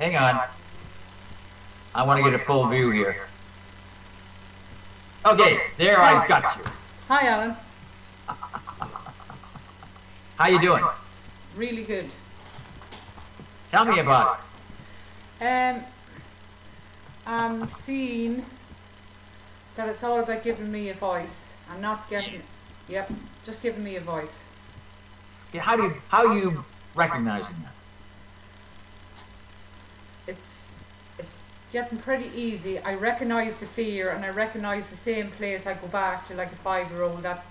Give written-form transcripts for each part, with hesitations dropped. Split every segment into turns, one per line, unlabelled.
Hang on. I want to get a full view here. Okay, there I got you.
Hi, Alan.
How you doing?
Really good.
Tell me about it.
I'm seeing that it's all about giving me a voice. I'm not getting.
Yes.
Yep, just giving me a voice.
Yeah, how are you recognizing that?
It's getting pretty easy. I recognise the fear, and I recognise the same place I go back to, like a 5-year-old, that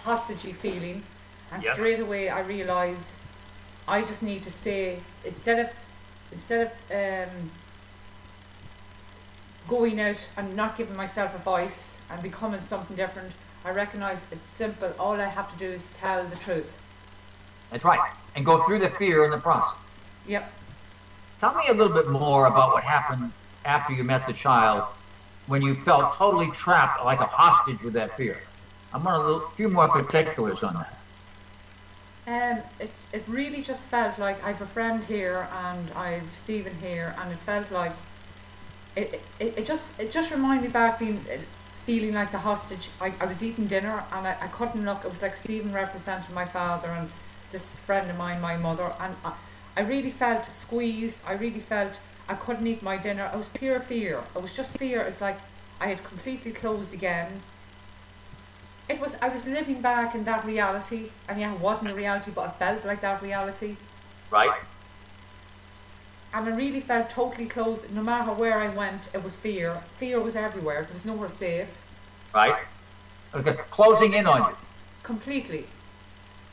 hostagey feeling, and
Yes.
straight away I realise I just need to say, instead of going out and not giving myself a voice and becoming something different, I recognise it's simple. All I have to do is tell the truth.
That's right. And go through the fear in the process.
Yep.
Tell me a little bit more about what happened after you met the child, when you felt totally trapped like a hostage with that fear. I want a few more particulars on that.
It really just felt like I've a friend here and I've Stephen here, and it felt like it just reminded me back feeling like the hostage. I was eating dinner and I couldn't look. It was like Stephen represented my father and this friend of mine, my mother, and I really felt squeezed. I really felt I couldn't eat my dinner. It was pure fear. It was just fear. It's like I had completely closed again. I was living back in that reality, and yeah, it wasn't a reality, but it felt like that reality.
Right.
And I really felt totally closed. No matter where I went, it was fear. Fear was everywhere. There was nowhere safe.
Right. Okay. Closing in on you.
Completely.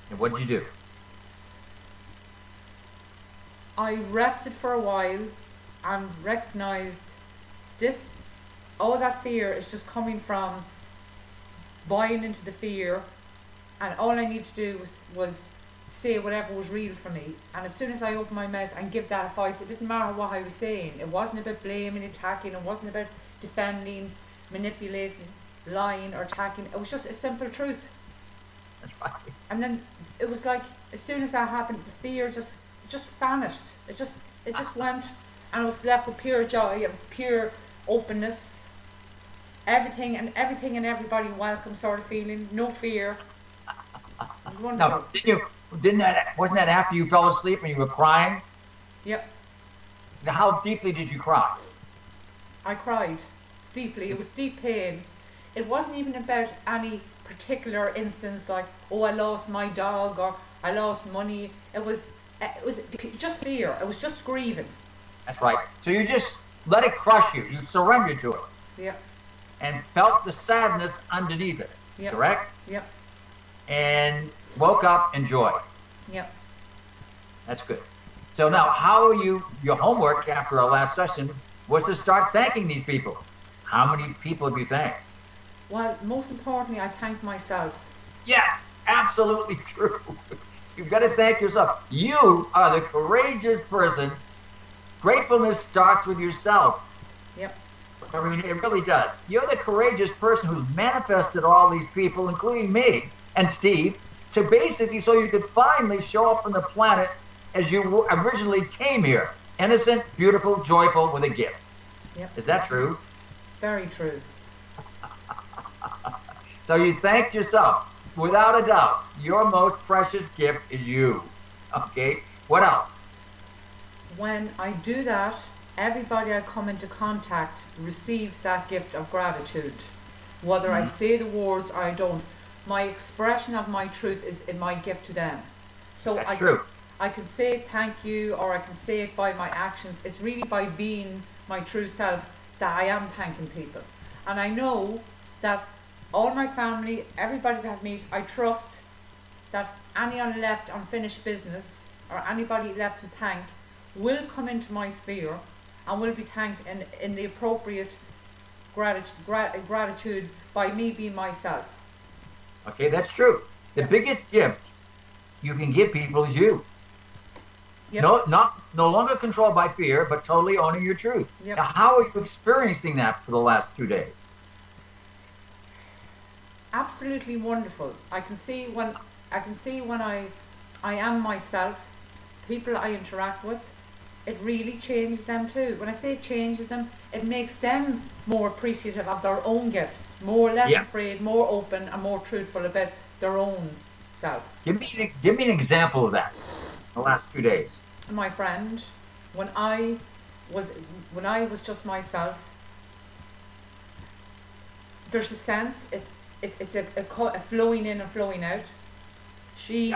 And what did you do?
I rested for a while and recognised all that fear is just coming from buying into the fear, and all I need to do was say whatever was real for me. And as soon as I opened my mouth and give that advice, it didn't matter what I was saying. It wasn't about blaming, attacking, it wasn't about defending, manipulating, lying or attacking. It was just a simple truth.
That's right.
And then it was like, as soon as that happened, the fear just vanished. It just went, and I was left with pure joy and pure openness. Everything and everybody welcome sort of feeling, no fear. It was wonderful.
Now, wasn't that after you fell asleep and you were crying?
Yep.
Now, how deeply did you cry?
I cried deeply. It was deep pain. It wasn't even about any particular instance like, oh, I lost my dog or I lost money. It was just fear. It was just grieving.
That's right. So you just let it crush you. You surrendered to it.
Yep.
And felt the sadness underneath it.
Yep.
Correct?
Yep.
And woke up in joy.
Yep.
That's good. So now, your homework after our last session was to start thanking these people. How many people have you thanked?
Well, most importantly, I thank myself.
Yes, absolutely true. You've got to thank yourself. You are the courageous person. Gratefulness starts with yourself.
Yep.
I mean, it really does. You're the courageous person who's manifested all these people, including me and Steve, to basically so you could finally show up on the planet as you originally came here. Innocent, beautiful, joyful, with a gift.
Yep.
Is that true?
Very true.
So you thank yourself. Without a doubt, your most precious gift is you. Okay? What else?
When I do that, everybody I come into contact receives that gift of gratitude. Whether I say the words or I don't, my expression of my truth is in my gift to them. So
That's true.
I can say thank you, or I can say it by my actions. It's really by being my true self that I am thanking people. And I know that all my family, everybody that I meet, I trust that anyone left unfinished business or anybody left to thank will come into my sphere and will be thanked in the appropriate gratitude by me being myself.
Okay, that's true. The biggest gift you can give people is you.
Yep.
No longer controlled by fear, but totally owning your truth.
Yep.
Now, how are you experiencing that for the last 2 days?
Absolutely wonderful. I can see when I am myself, people I interact with, it really changes them too. When I say it changes them, it makes them more appreciative of their own gifts, less
Yeah.
afraid, more open, and more truthful about their own self.
Give me an example of that. The last 2 days.
My friend, when I was just myself, there's a sense it's a flowing in and flowing out. She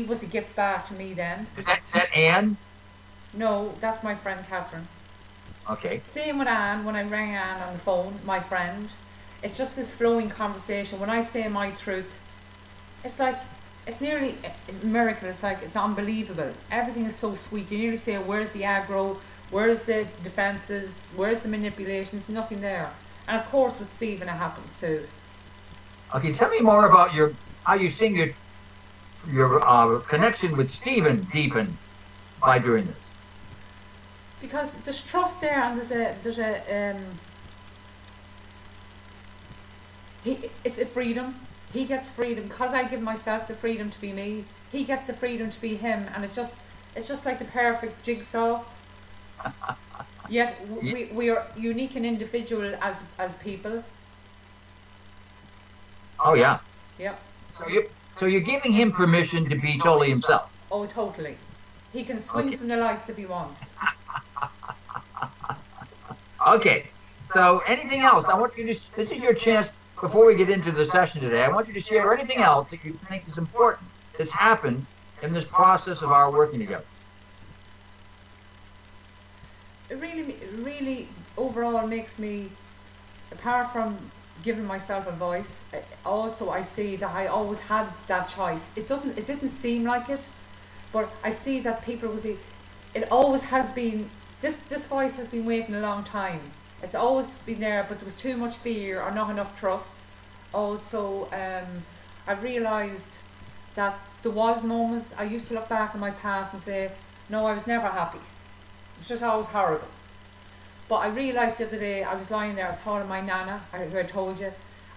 was a gift back to me then.
Is that Anne?
No, that's my friend Catherine.
Okay.
Same with Anne. When I rang Anne on the phone, my friend, it's just this flowing conversation. When I say my truth, it's like, it's nearly a miracle. It's like, it's unbelievable. Everything is so sweet. You nearly say, where's the aggro? Where's the defences? Where's the manipulations? Nothing there. And of course with Stephen it happens too.
Okay, tell me more about how you seeing your connection with Stephen deepen by doing this.
Because there's trust there, and it's a freedom. He gets freedom because I give myself the freedom to be me. He gets the freedom to be him, and it's just like the perfect jigsaw. Yet we are unique and individual as people.
Oh yeah.
Yeah.
So you're giving him permission to be totally himself.
Oh, totally. He can swing from the lights if he wants.
Okay. So anything else? I want you to. This is your chance before we get into the session today. I want you to share anything else that you think is important that's happened in this process of our working together.
It really overall makes me, apart from giving myself a voice, also I see that I always had that choice. It didn't seem like it, but I see that people it always has been, this voice has been waiting a long time. It's always been there, but there was too much fear or not enough trust. Also, I've realised that there was moments I used to look back on my past and say, no, I was never happy. It was just always horrible. But I realised the other day, I was lying there, I thought of my nana, who I told you.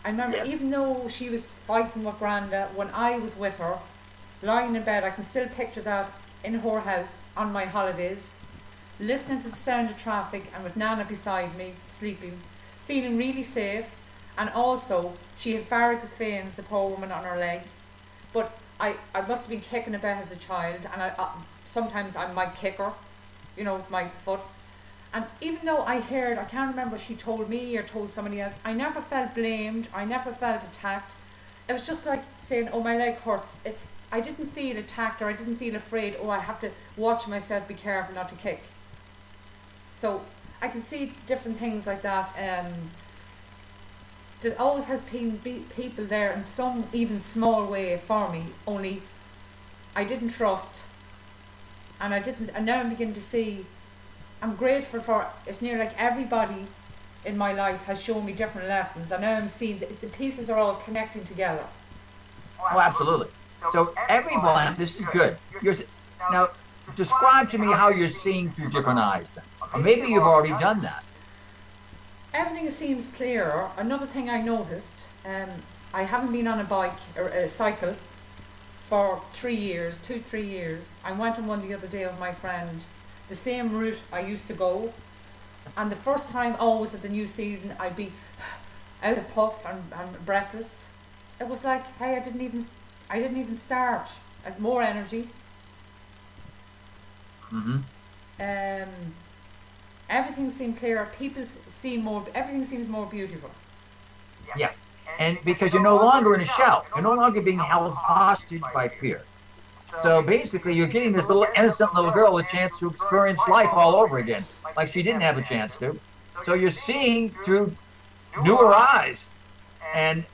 I remember,
Yes.
even though she was fighting with Granda, when I was with her, lying in bed, I can still picture that in her house on my holidays, listening to the sound of traffic and with Nana beside me, sleeping, feeling really safe. And also, she had varicose veins, the poor woman, on her leg. But I must have been kicking about as a child, and sometimes I might kick her, with my foot. And even though I can't remember if she told me or told somebody else, I never felt blamed, I never felt attacked. It was just like saying, oh, my leg hurts. I didn't feel attacked, or I didn't feel afraid, oh, I have to watch myself, be careful not to kick. So I can see different things like that. There always has been people there in some even small way for me, only I didn't trust, and now I'm beginning to see, I'm grateful for, it's near like everybody in my life has shown me different lessons, and now I'm seeing the pieces are all connecting together.
Oh, absolutely. So everyone, this is good. Now, describe to me how you're seeing through different eyes then. Or maybe you've already done that.
Everything seems clearer. Another thing I noticed, I haven't been on a bike or a cycle for 3 years, 2-3 years. I went on one the other day with my friend, the same route I used to go. And the first time, always at the new season, I'd be out of puff and breathless. It was like, hey, I didn't even start. I had more energy. Everything seemed clearer. Everything seems more beautiful.
Yes. And because you're no longer in a shell. You're no longer being held hostage by fear. So basically, you're giving this little innocent little girl a chance to experience life all over again, like she didn't have a chance to. So you're seeing through newer eyes and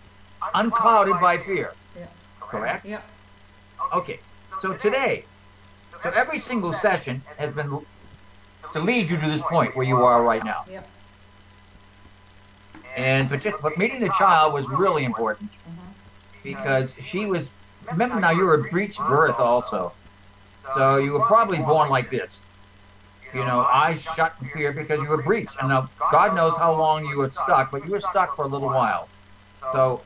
unclouded by fear.
Yeah.
Correct?
Yeah.
Okay. So today, every single session has been to lead you to this point where you are right now.
Yeah.
But meeting the child was really important because she was, remember now, you were a breech birth also. So you were probably born like this. Eyes shut in fear because you were breached. And now God knows how long you were stuck, but you were stuck for a little while. So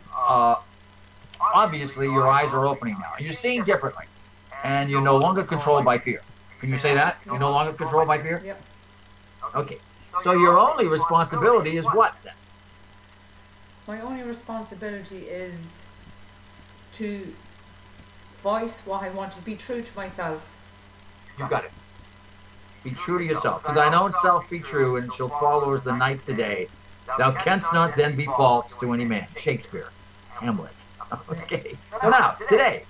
obviously your eyes are opening now. And you're seeing differently. And you're no longer controlled by fear. Can you say that? You're no longer controlled by fear?
Yep.
Okay. So your only responsibility is what then?
My only responsibility is to voice what I want, to be true to myself.
You got it. Be true to yourself. To thine own self be true, and shall follow as the night the day. Thou canst not then be false to any man. Shakespeare. Hamlet. Okay. So now, today,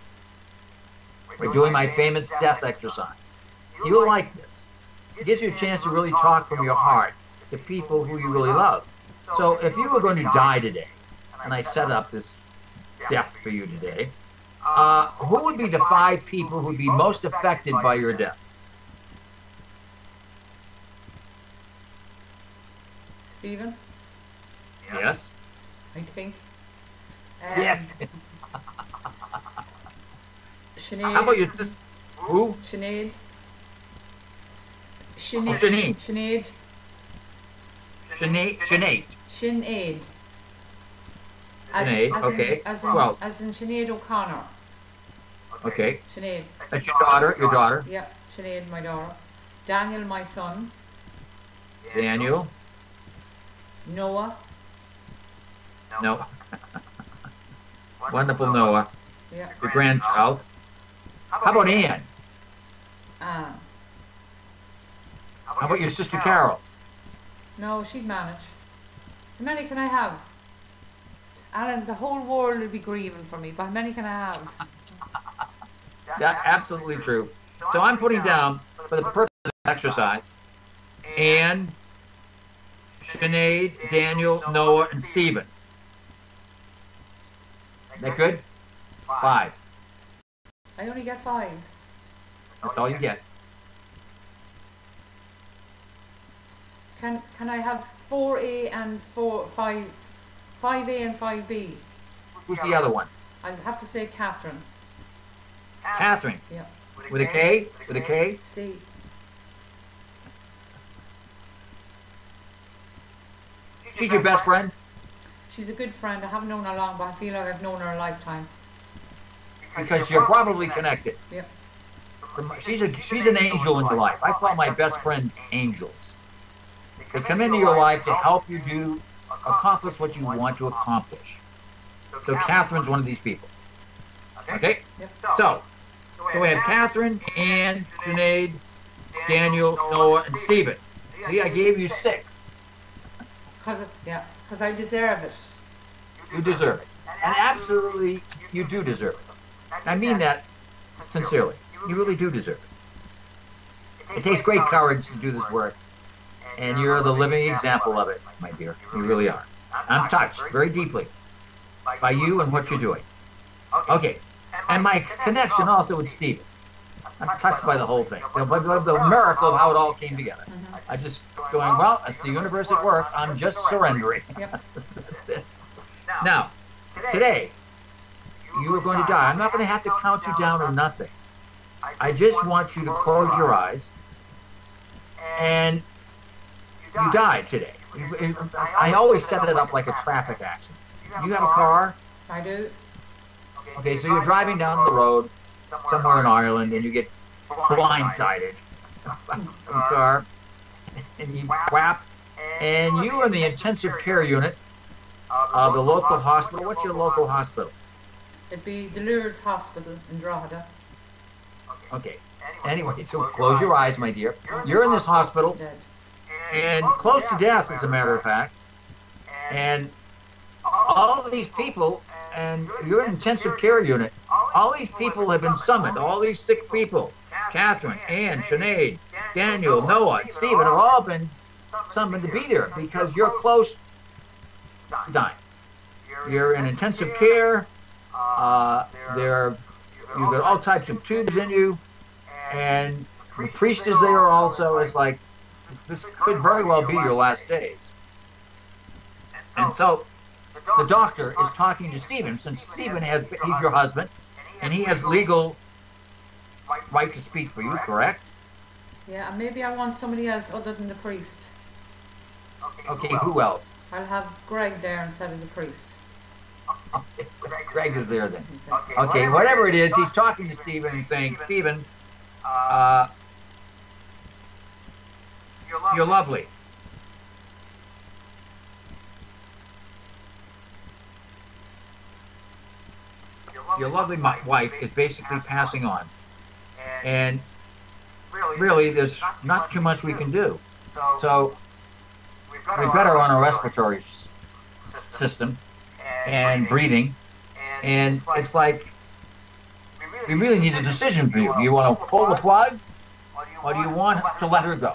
we're doing my famous death exercise. You'll like this. It gives you a chance to really talk from your heart to people who you really love. So if you were going to die today, and I set up this death for you today, who would be the 5 people who would be most affected by your death?
Stephen?
Yes?
I think.
Yes.
Sinead.
How about your sister? Who?
Sinead.
Sinead.
Sinead.
Sinead. Sinead.
Sinead.
Sinead, okay.
As in Sinead O'Connor.
Okay.
Sinead.
That's your daughter? Your daughter?
Yeah, Sinead, my daughter. Daniel, my son.
Daniel?
Noah.
No. Wonderful Noah.
Yeah.
Your grandchild. How about Anne?
Anne.
How about your sister Carol?
No, she'd manage. How many can I have? Alan, the whole world will be grieving for me, but how many can I have?
That's absolutely true. So I'm putting down, for the purpose of this exercise, Anne, Sinead, Daniel, Noah, and Stephen. That good? 5.
I only get 5.
That's all you get.
Can I have 4A and 5A and 5B?
Who's the other one?
I'd have to say Catherine.
Catherine.
Yeah.
With a K? With a K?
C.
She's your best friend?
She's a good friend. I haven't known her long, but I feel like I've known her a lifetime.
Because you're probably connected.
Yep.
She's an angel in your life. I call my best friends angels. They come into your life to help you accomplish what you want to accomplish. So Catherine's one of these people. Okay?
Yep.
So we have Catherine, Anne, Sinead, Daniel, Noah, and Stephen. See, I gave you 6.
Because I deserve it.
You deserve it. And absolutely, you do deserve it. I mean that sincerely. You really do deserve it. It takes great courage to do this work, and you're the living example of it, my dear. You really are. I'm touched very deeply by you and what you're doing. Okay, and my connection also with Stephen. I'm touched by the whole thing. The miracle of how it all came together. I just going, well, that's the universe at work. I'm just surrendering.
Yep.
That's it. Now, today, you are going to die. I'm not going to have to count you down or nothing. I just want you to close your eyes, and you die today. I always set it up like a traffic accident. You have a car?
I do.
Okay, so you're driving down the road somewhere in Ireland, and you get blindsided by some car, and you whap, and you are in the intensive care unit of the local hospital. What's your local hospital?
It'd be the Lourdes Hospital in Drogheda.
Okay. Anyway, so close your eyes, my dear. You're in this hospital,
Dead.
and close to death, as a matter of fact. And all of these people, and you're in an intensive care unit, all these people have been summoned. All these 6 people, Catherine, Anne, Sinead, Daniel, Noah, and Stephen, have all been summoned to be there because you're close to dying. You're in intensive care. You've got all types of tubes in you, and the priest is there also. It's like, this could very well be your last days. And so the doctor is talking to Stephen, since Stephen he's your husband, and he has legal right to speak for you, correct?
Yeah, and maybe I want somebody else other than the priest.
Okay, who else?
I'll have Greg there instead of the priest.
Greg is there then. Okay, whatever it is, he's talking to Stephen and saying, Stephen, You're lovely. Your lovely wife is basically passing on. And really, there's not too much we can do. So we've got her on a respiratory system and breathing. And it's like, we really need a decision from you. Do you want to pull the plug, or do you want to let her go?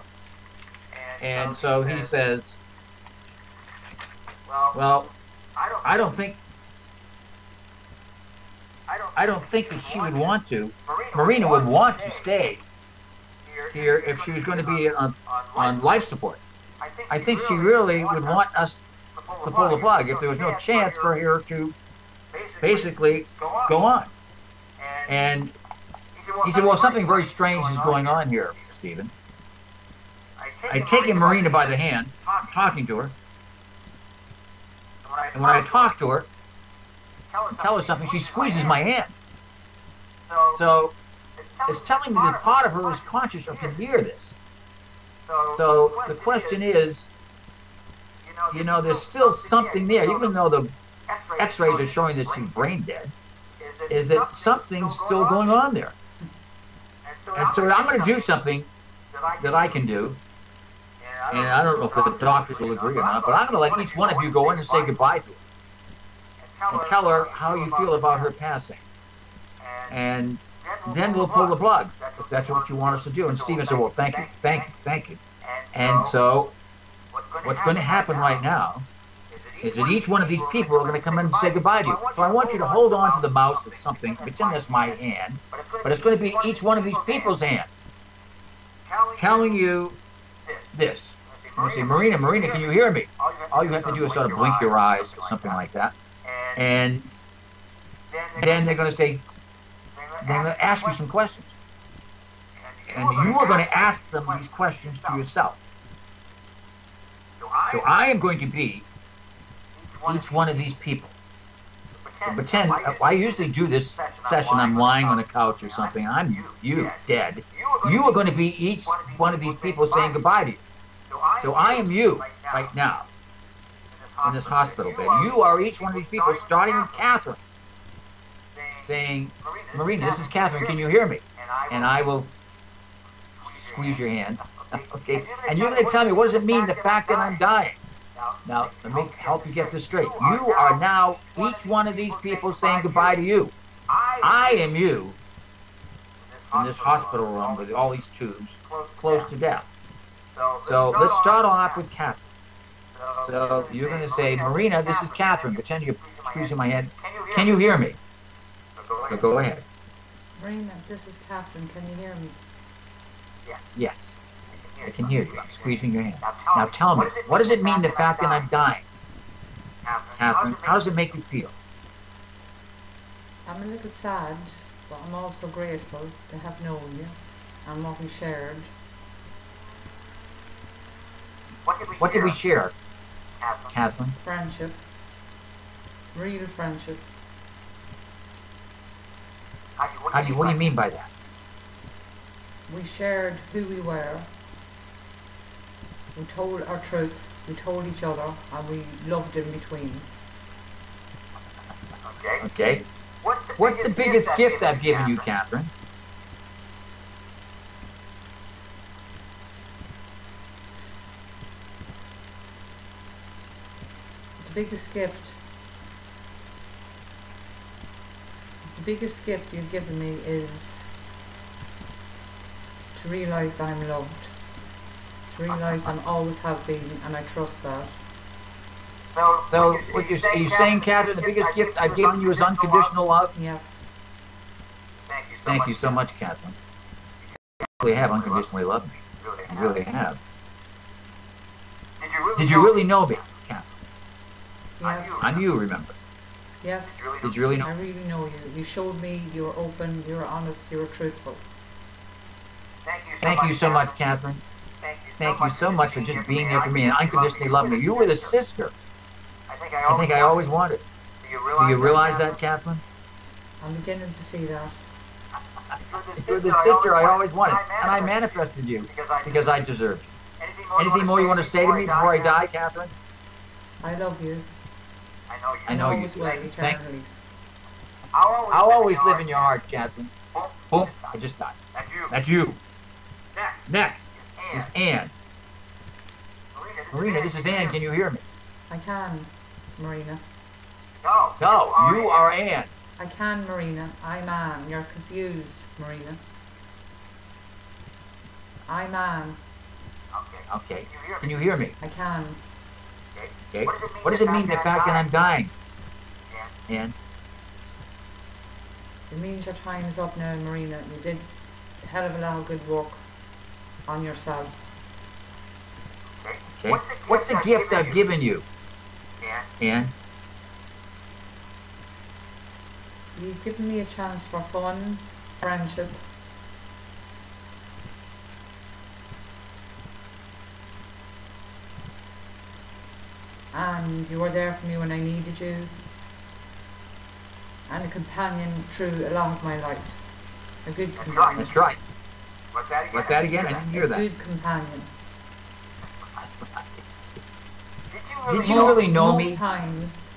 And so he says, well, I don't think that she would want to. Marina would want to stay here if she was going to be on life support. I think she really would want us to pull the plug if there was no chance for her to basically go on. And he said, well, something very strange is going on here, Stephen. I taken Marina by the hand, talking to her. And when I talk to her, tell her something, she squeezes my hand. So it's telling me that part of her is conscious or can hear this. So the question is, you know, there's still something there, even though the x-rays are showing that she's brain dead, is that something's still going on there. And so I'm going to do something that I can do, and I don't know if the doctors will agree or not, but I'm going to let each one of you go in and say goodbye to her and tell her how you feel about her passing. And then we'll pull the plug, if that's what you want us to do. And Stephen said, well, thank you. And so what's going to happen right now is that each one of these people are going to come in and say goodbye to you. So I want you to hold on to the mouse or something, pretend that's my hand, but it's going to be each one of these people's hand, telling you this. And you say, Marina, can you hear me? All you have to do is sort of blink your eyes or something like that. And then they're going to say, they're going to ask you some questions. And you are going to ask them these questions to yourself. So I am going to be each one of these people. So pretend, I usually do this session, I'm lying on a couch or something, I'm you, dead. You are going to be each one of these people saying goodbye to you. So I am you right now in this hospital bed. You are each one of these people, starting with Catherine, saying, Marina, this is Catherine, can you hear me? And I will squeeze your hand. Okay, and you're going to tell me, what does it mean, the fact that I'm dying? Now, let me help you get this straight. You are now each one of these people saying goodbye to you. I am you in this hospital room with all these tubes, close to death. So let's start off with Catherine. So you're going to say, Marina, this is Catherine. Pretend you're squeezing my hand. Can you hear me? So go ahead.
Marina, this is Catherine. Can you hear me?
Yes. I can hear you. I'm squeezing your hand. Now tell me, what does it mean, the fact that I'm dying? Catherine, how does it make you feel?
I'm a little sad, but I'm also grateful to have known you and what we shared.
What did we share, Catherine?
Friendship. Real friendship.
What do you mean by that?
We shared who we were. We told our truth, we told each other, and we loved in between.
Okay. What's the biggest gift I've given you, Catherine?
The biggest gift you've given me is to realise I'm loved. Realize I'm always have been, and I trust that.
So what you're saying, Catherine, the biggest gift I've given you is unconditional love?
Yes.
Thank you so much, Catherine. You really have unconditionally loved me. You really have. Did you really know me, Catherine?
Yes.
I'm you, remember?
Yes.
Did you really know?
I really know you. You showed me you were open, you were honest, you were truthful.
Thank you so much, Catherine. Thank you so much for just being there for me and unconditionally loving me. You were the sister I think I always wanted. Do you realize that, Catherine?
I'm beginning to see that.
You're the sister I always wanted, and I manifested you because I deserved you. Anything more you want to say to me before I die, Catherine?
I love you.
I know you
always
do.
will,
Thank
eternally.
I'll always live in your heart, Catherine. Boom, I just died. That's you. Next is Anne. Marina, this is Anne. Can you hear me?
I can, Marina.
No, you are Anne.
I can, Marina. I'm Anne. You're confused, Marina. I'm Anne.
Okay. Can you hear me?
I can.
Okay. What does it mean, the fact that I'm dying? Anne?
It means your time is up now, Marina. You did a hell of a lot of good work on yourself.
Okay. What's the gift I've given you? Anne?
You've given me a chance for fun, friendship. And you were there for me when I needed you. And a companion through a lot of my life. A good companion.
That's right. What's that again? I didn't hear that.
A good companion.
Did you really know me?
Most times.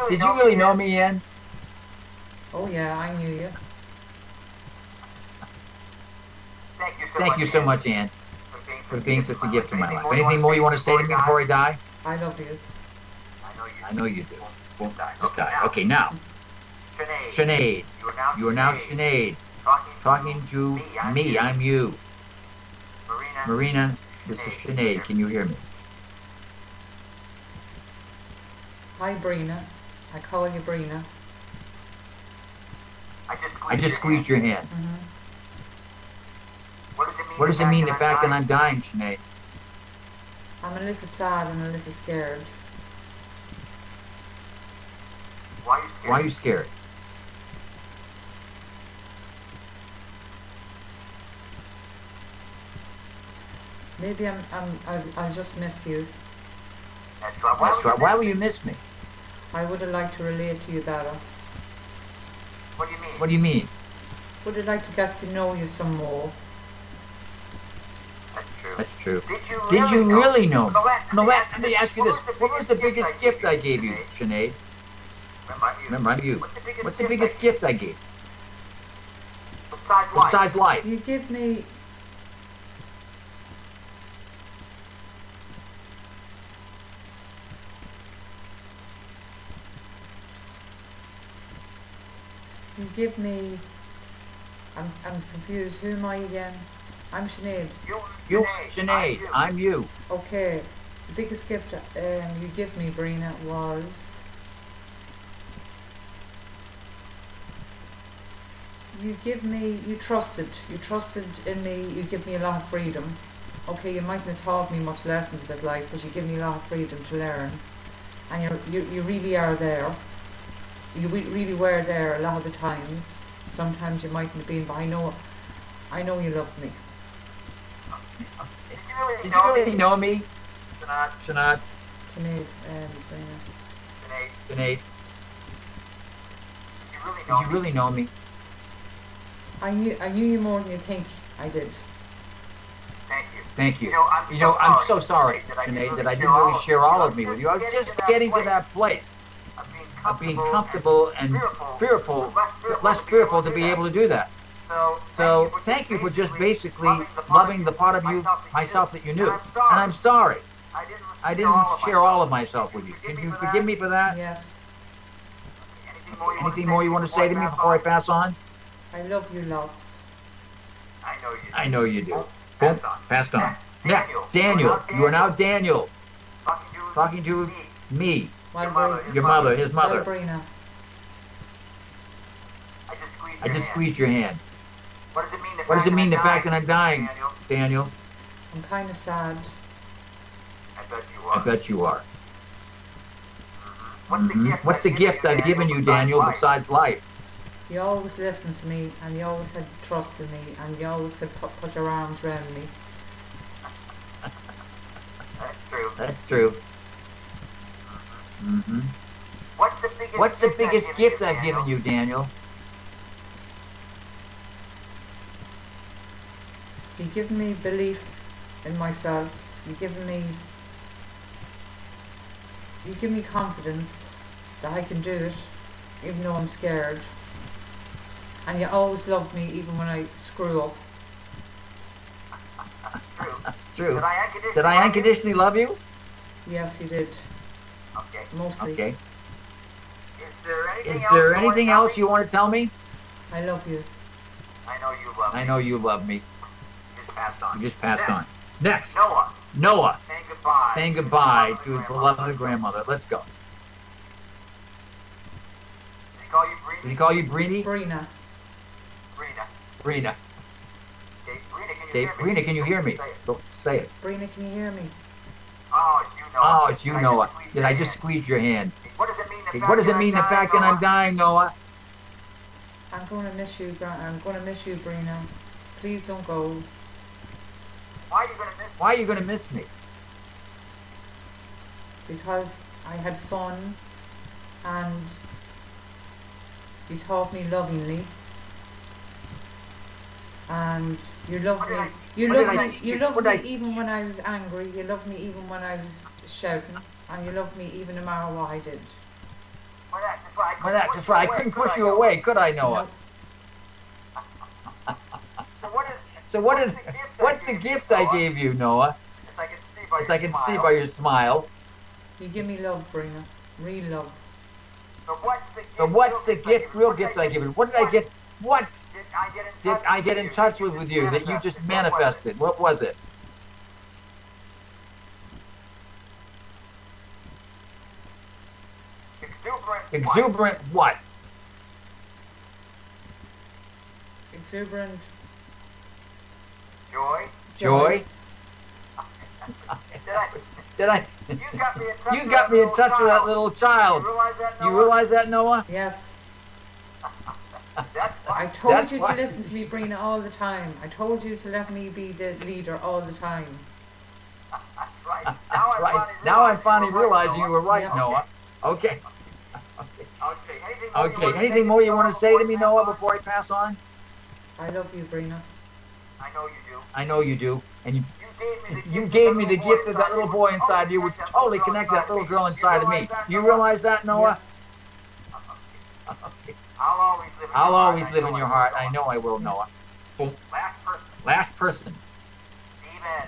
Did you really know me, Anne?
Oh yeah, I knew you.
Thank you so much, Anne, for being such a gift to my life. Anything more you want to say to me before I die?
I love you.
I know you do. Won't die. Just die. Okay, now. Sinead. You are now Sinead. Talking to me. I'm you. Marina, this is Sinead. Can you hear me?
Hi, Brina. I call you Brina.
I just squeezed your hand.
Mm-hmm.
What does it mean, the fact that I'm dying, Sinead?
I'm a little sad and a little scared.
Why are you scared?
Maybe I'll just miss you.
That's right. Why will you miss me?
I would have liked to relate to you better.
What do you mean?
Would have liked to get to know you some more.
That's true. Did you really know me? No, let me ask you this. What was the biggest gift I gave you, Sinead? Remember, I'm you. What's the biggest gift I gave? Besides life.
You give me... You give me... I'm confused. Who am I again? I'm Sinead.
You, Sinead. I'm you.
Okay. The biggest gift you give me, Brina, was... You trusted in me, you give me a lot of freedom. Okay, you mightn't have taught me much lessons about life, but you give me a lot of freedom to learn. And you really are there. You really were there a lot of the times. Sometimes you mightn't have been, but I know you love me.
Did you really know me? Sinead.
Sinead,
Sinead. Did you really know me?
I knew you more than you think I did.
Thank you. You know, I'm so sorry, Sinead, that I didn't really share all of me with you. I was just getting to that place of being comfortable and fearful, less fearful to be able to do that. So thank you for just basically loving the part of myself that you knew. And I'm sorry. I didn't share all of myself with you. Can you forgive me for that?
Yes.
Anything more you want to say to me before I pass on?
I love you lots.
I know you do. Boom, passed on. Next, Daniel. You are now Daniel. Talking to me. Your mother, his mother.
Brina.
I just squeezed your hand. What does it mean, the fact that I'm dying, Daniel?
I'm kind of sad.
I bet you are. What's the gift I've given you, Daniel, besides life?
You always listened to me, and you always had trust in me, and you always could put your arms around me.
That's true. What's the biggest gift I've given you, Daniel?
You give me belief in myself. You give me confidence that I can do it, even though I'm scared. And you always loved me, even when I screw up.
It's true. Did I unconditionally love you?
Yes, you did.
Okay.
Mostly.
Okay. Is there anything else you want to tell me?
I love you.
I know you love me. You just passed on. Next. Noah. Saying goodbye to his beloved grandmother. Let's go. Does he call you Breenie?
Brina.
Brina. Okay, Brina, can you hear me? Go, say it.
Brina, can you hear me?
Oh, it's you, Noah. Did I just squeeze your hand? What does it mean, the fact that I'm dying, Noah?
I'm going to miss you, Brina. Please don't go.
Why are you going to miss me?
Because I had fun and you taught me lovingly. And you loved me. You loved me even when I was angry. You loved me even when I was shouting. And you loved me even no matter what I did.
That's right. I couldn't push you away, could I, Noah?
No.
So what's the gift I gave you, Noah? As I can see by your smile.
You give me love, Brina. Real love.
But what's the gift, real gift I give you? What did I get? What did I get in touch with you that you just manifested? What was it? Exuberant what?
Exuberant
joy. Did I? You got me in touch with that little child. You realize that, Noah?
Yes. I told you to listen to me, Brina, all the time. I told you to let me be the leader all the time.
That's right. Now I'm finally realizing you were right, Noah. Okay. Okay. Anything more you want to say to me, Noah, before I pass on?
I love you, Brina.
I know you do. And you gave me the gift of that little boy inside you, which totally connected that little girl inside of me. You realize that, Noah? Okay. I'll always live in your heart. I know I will, Noah. Boom. Last person.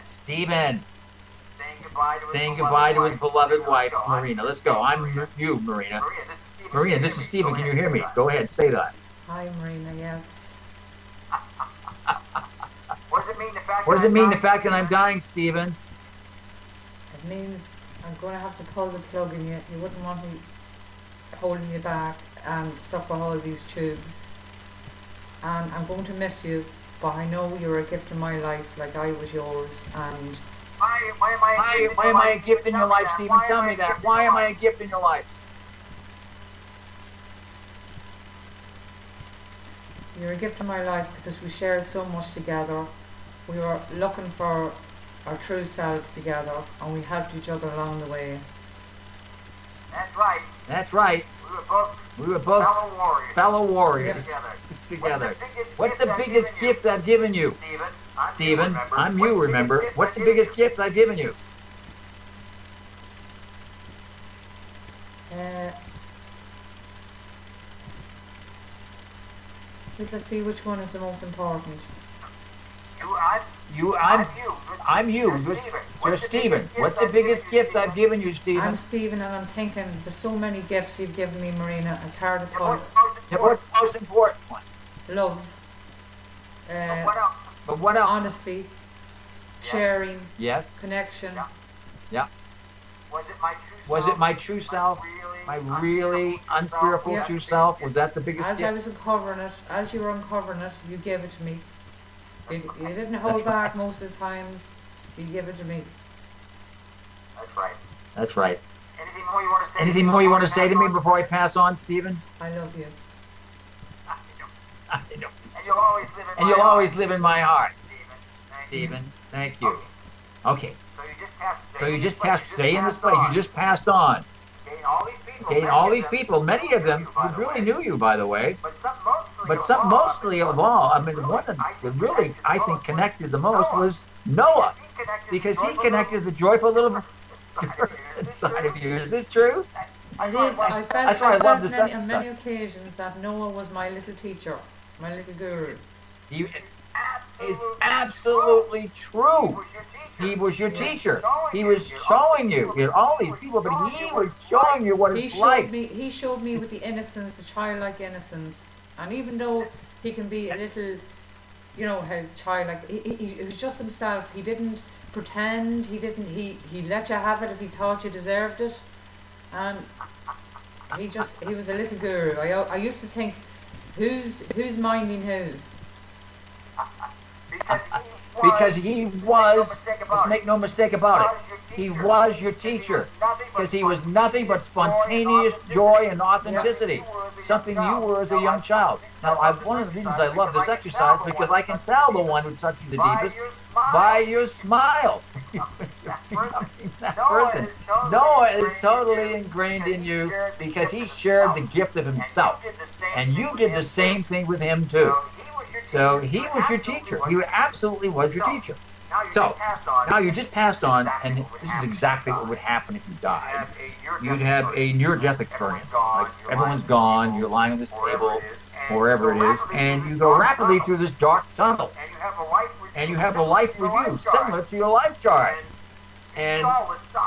Stephen. Saying goodbye to his beloved wife, Marina. Let's go. I'm you, Marina. Marina, this is Stephen. Can you hear me? Go ahead, say that.
Hi, Marina, yes.
What does it mean, the fact that I'm dying, Stephen?
It means I'm going to have to pull the plug in you. You wouldn't want me holding you back and stuck with all these tubes. And I'm going to miss you, but I know you're a gift in my life like I was yours. And
why am I a gift in your life, Stephen? Tell me that. Why am I a gift in your life?
You're a gift in my life because we shared so much together. We were looking for our true selves together, and we helped each other along the way.
That's right. We were both fellow warriors together. What's the biggest gift I've given you? Stephen, I'm you, remember. What's the biggest gift I've given you?
Let's see which one is the most important.
I'm you. You're Stephen. What's the biggest gift I've given you, Stephen?
I'm Stephen, and I'm thinking there's so many gifts you've given me, Marina. It's hard to put.
What's the most important one?
Love.
But what else?
Honesty. Sharing.
Yes.
Connection.
Yeah. Was it my true self? My really unfearful true self? Was that the biggest gift?
As I was uncovering it, as you were uncovering it, you gave it to me. You didn't hold back most of the times. You give it to me.
That's right. Anything more you want to say to me before I pass on, Stephen?
I love you.
I know. And you'll always live in my heart. Stephen, thank you. Okay. So you just passed, stay in this place. You just passed on. Okay, and all these people, many of them who really knew you, by the way. But mostly of all, I mean, one that really, I think, connected the most was Noah. Because he connected the joyful little girl inside of you. Is this true?
It is. I
That's why I love this
on
exercise.
many occasions that Noah was my little teacher, my little guru.
He is absolutely true. He was your teacher. He was showing you. You had all these people, but he was showing you what it's like.
He showed me with the innocence, the childlike innocence. And even though he can be a little, you know, how childlike, he was just himself. He didn't pretend. He let you have it if he thought you deserved it. And he was a little guru. I used to think, who's minding who?
Because he was, let's make no mistake about it, he was your teacher. Because he was nothing but spontaneous joy and authenticity. Something you were as a young child. Now, one of the reasons I love this exercise, because I can tell the one who touched you the deepest by your smile. That person. Noah is totally ingrained in you because he shared the gift of himself. And you did the same thing with him too. So he was your teacher. He absolutely was your teacher. So now you just passed on, and this is exactly what would happen if you died. You'd have a near-death experience. Like everyone's gone, you're lying on this table, wherever it is, and you go rapidly through this dark tunnel. And you have a life review similar to your life chart. And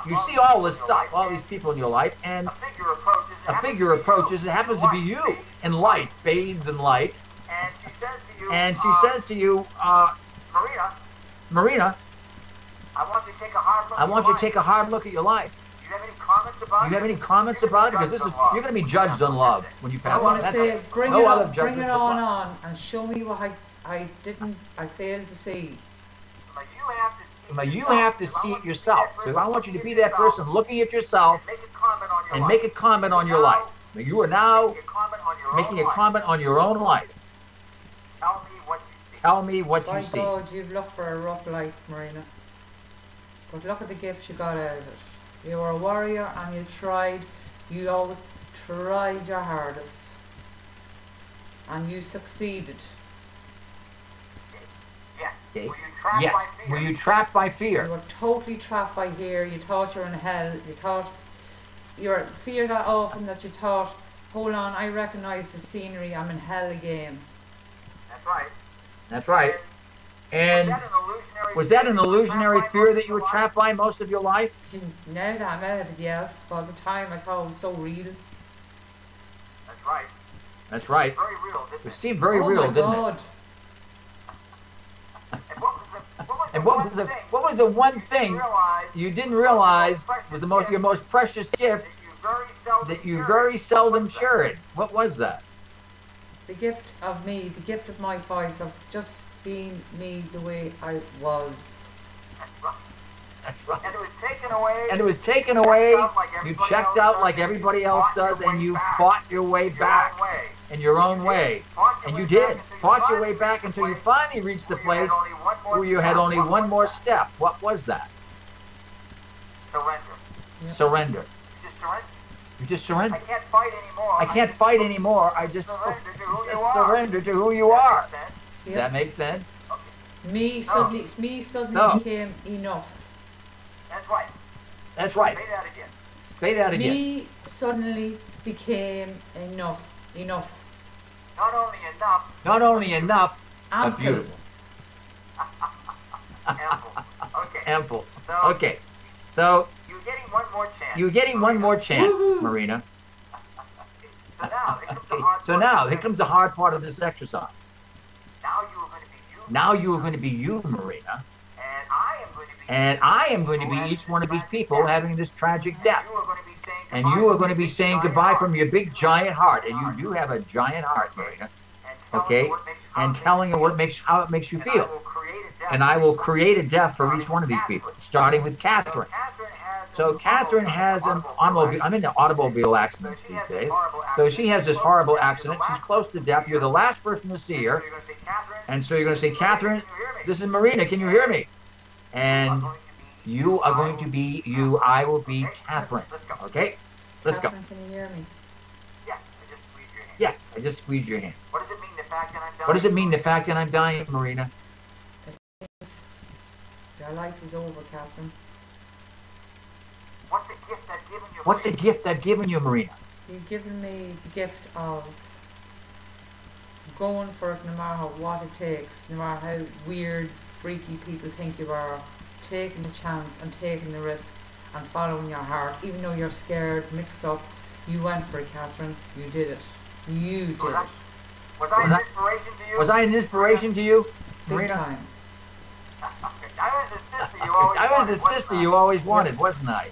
you see all this stuff, all these people in your life, and a figure approaches. It happens to be you in light, bathed in light. And she says to you, Marina, I want you to take a hard look at your life. Do you have any comments about it? Because you're going to be judged on love when you pass on.
I want to say, bring it on, and show me what I failed to see.
You have to see it yourself. So I want you to be that person looking at yourself and make a comment on your life. You are now making a comment on your own life. Tell me what you see.
By God, you've looked for a rough life, Marina. But look at the gifts you got out of it. You were a warrior and you always tried your hardest. And you succeeded.
Okay. Yes. Were you trapped by fear?
You were totally trapped by fear. You thought you were in hell. You thought you were fear that often that you thought, hold on, I recognize the scenery, I'm in hell again.
That's right. That's right. And was that an illusionary fear that you were trapped by most of your life?
Now that I'm out of it, yes. But at the time I thought it was so real.
That's right. That's right. Very real, didn't it? It seemed very real, didn't it? And what was the one thing you didn't realize was your most precious gift that you very seldom shared? What was that?
The gift of me, the gift of my voice, of just being me the way I was.
That's right. And it was taken away. You checked out like everybody else does, and you fought your way back in your own way. And you did. Fought your way back until you finally reached the place where you had only one more step. What was that? Surrender. Surrender. You just surrender. I can't fight anymore. I just surrender to who you are. Does that make sense?
Me suddenly became enough.
That's right. Say that again.
Me suddenly became enough.
Not only enough,
ample.
but beautiful. Ample. Okay. So you're getting one more chance, Marina. So now, here comes the hard part of this exercise. Now you are going to be you, Marina. And I am going to be each one of these people having this tragic death. And you are going to be saying goodbye from your big giant heart. And you do have a giant heart, Marina. Okay? And telling her how it makes you feel. And I will create a death for each one of these people, starting with Catherine. So Catherine has an automobile. I'm into automobile accidents these days. So she has this horrible accident. She's close to death. You're the last person to see her. And so you're going to say, Catherine, this is Marina. Can you hear me? And you are going to be you. I will be Catherine. Okay? Let's go.
Catherine, can you hear me?
Yes, I just squeezed your hand. What does it mean, the fact that I'm dying? What does it mean, the fact that I'm dying, Marina?
Your life is over, Catherine.
What's the gift I've given you? What's the gift I've given you, Marina?
You've given me the gift of going for it no matter what it takes, no matter how weird, freaky people think you are, taking the chance and taking the risk and following your heart, even though you're scared, mixed up. You went for it, Catherine. You did it. You did it.
Was I an inspiration to you? Was I an inspiration to you,
Big time.
I was the sister you always wanted. I was the sister you always wanted, wasn't I?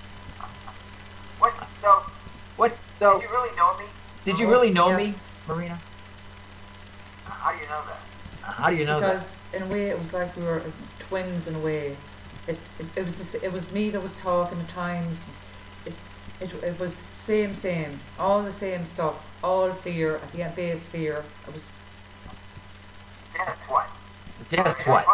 So? Did you really know me? Did you really know me, Marina? How do you know that? How do you know that?
Because in a way it was like we were twins in a way. It was me that was talking at times. It was same, all the same stuff, all fear, at the base fear. It was.
Guess what?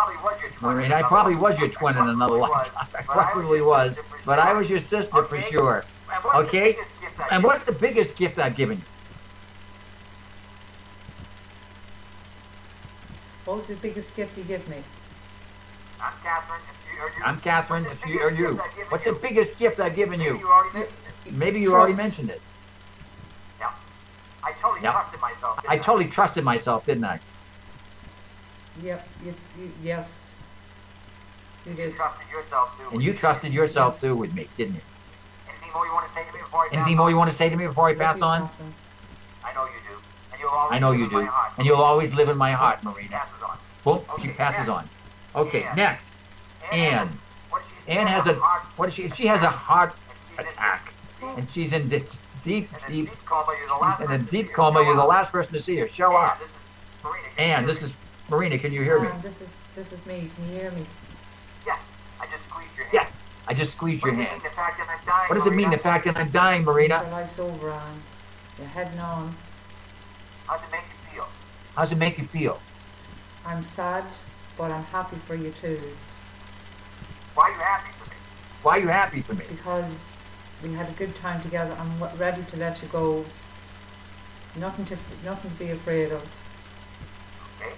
Marina, I probably was your twin in another lifetime. I probably was, but I was your sister for sure. Okay? And what's the biggest gift I've given you?
What was the biggest gift you give me?
I'm Catherine, if you or you. What's the biggest gift I've given you? Maybe you already mentioned it. Yeah. I totally trusted myself. I totally trusted myself, didn't I?
Yep. Yes. You did.
You trusted yourself too. And you trusted yourself too with me, didn't you? Anything more you want to say to me before I pass on? Anything more you want to say to me before I pass on? I know you do. And you'll always live in my heart. And you'll always live in my heart, Marina. Boom, she passes on. Okay, next. Anne. Anne has a, what is she? She has a heart attack. And she's in deep coma. You're the last person to see her. Show up. Anne, this is Marina. Can you hear me?
This is me. Can you hear me?
Yes. I just squeezed your hand. Yes. I just squeezed your hand. What does it mean, the fact that I'm dying, Marina?
Your life's over, Anne. You're heading on.
How does it make you feel? How does it make you feel?
I'm sad, but I'm happy for you too.
Why are you happy for me? Why are you happy for me?
Because we had a good time together. I'm ready to let you go. Nothing to be afraid of.
Okay.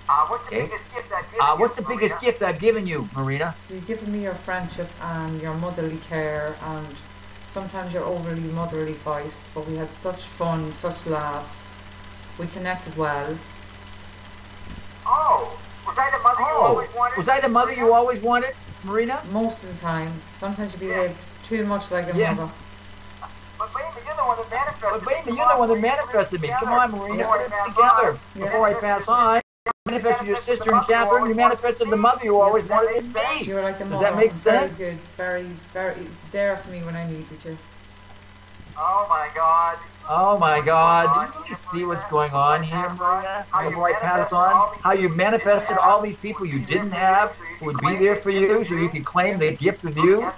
What's the biggest gift I've given you? What's the biggest gift I've given you, Marina?
You've given me your friendship and your motherly care and sometimes your overly motherly voice, but we had such fun, such laughs. We connected well.
Oh, was I the mother you always wanted? Was I the mother you always wanted, Marina?
Most of the time. Sometimes you behave too much like a mother.
But baby, you're the one that manifested me. You're the one that manifested me. Come on, Marina, put it together before I pass on. You manifested your sister and Catherine. You manifested the mother you always wanted in me.
You're like a mother.
Does that make sense?
Very good. Very, very there for me when I needed you.
Oh my God. Oh my God. Do you see what's going on here, Marina? Before I pass on, how you manifested all these people you didn't have who would be there for you so you could claim the gift of you?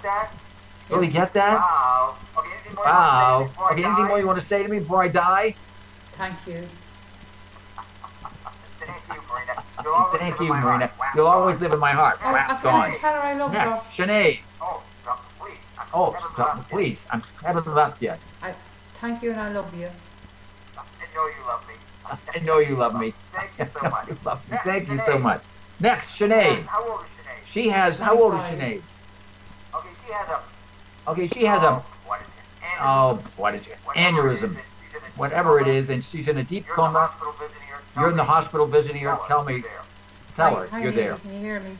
Really get that? Wow. Okay, anything more you want to say to me before I die?
Thank you.
Thank you, Marina. You'll always live in my heart.
I forgot to tell her I love her.
Next, Sinead. Oh, stop, please. I haven't left yet.
Thank you and I love you.
I know you love me. I know you love me. Thank you so much. Thank you so much. Next, Sinead. How old is Sinead? She has, how old is Sinead? Okay, she has a, what is it? Aneurysm. Whatever it is, and she's in a deep coma. You're in the hospital visiting her. Tell her you're there.
Can you hear me?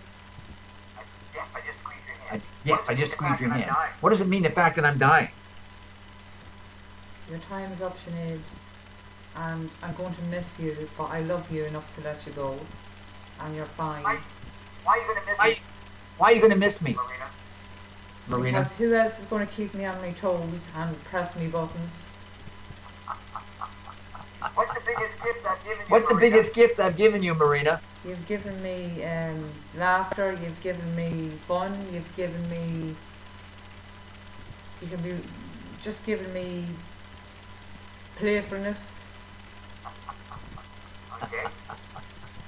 Yes, I just squeezed your hand. Yes, I just squeezed your hand. What does it mean, the fact that I'm dying?
Your time is up, Sinead, and I'm going to miss you, but I love you enough to let you go, and you're fine.
Why are you going to miss me? Why are you going to miss me, Marina?
Because who else is going to keep me on my toes and press me buttons?
What's the biggest gift I've given you, What's the biggest gift I've given you, Marina?
You've given me laughter, you've given me fun, you've given me... You can be just giving me playfulness.
Okay.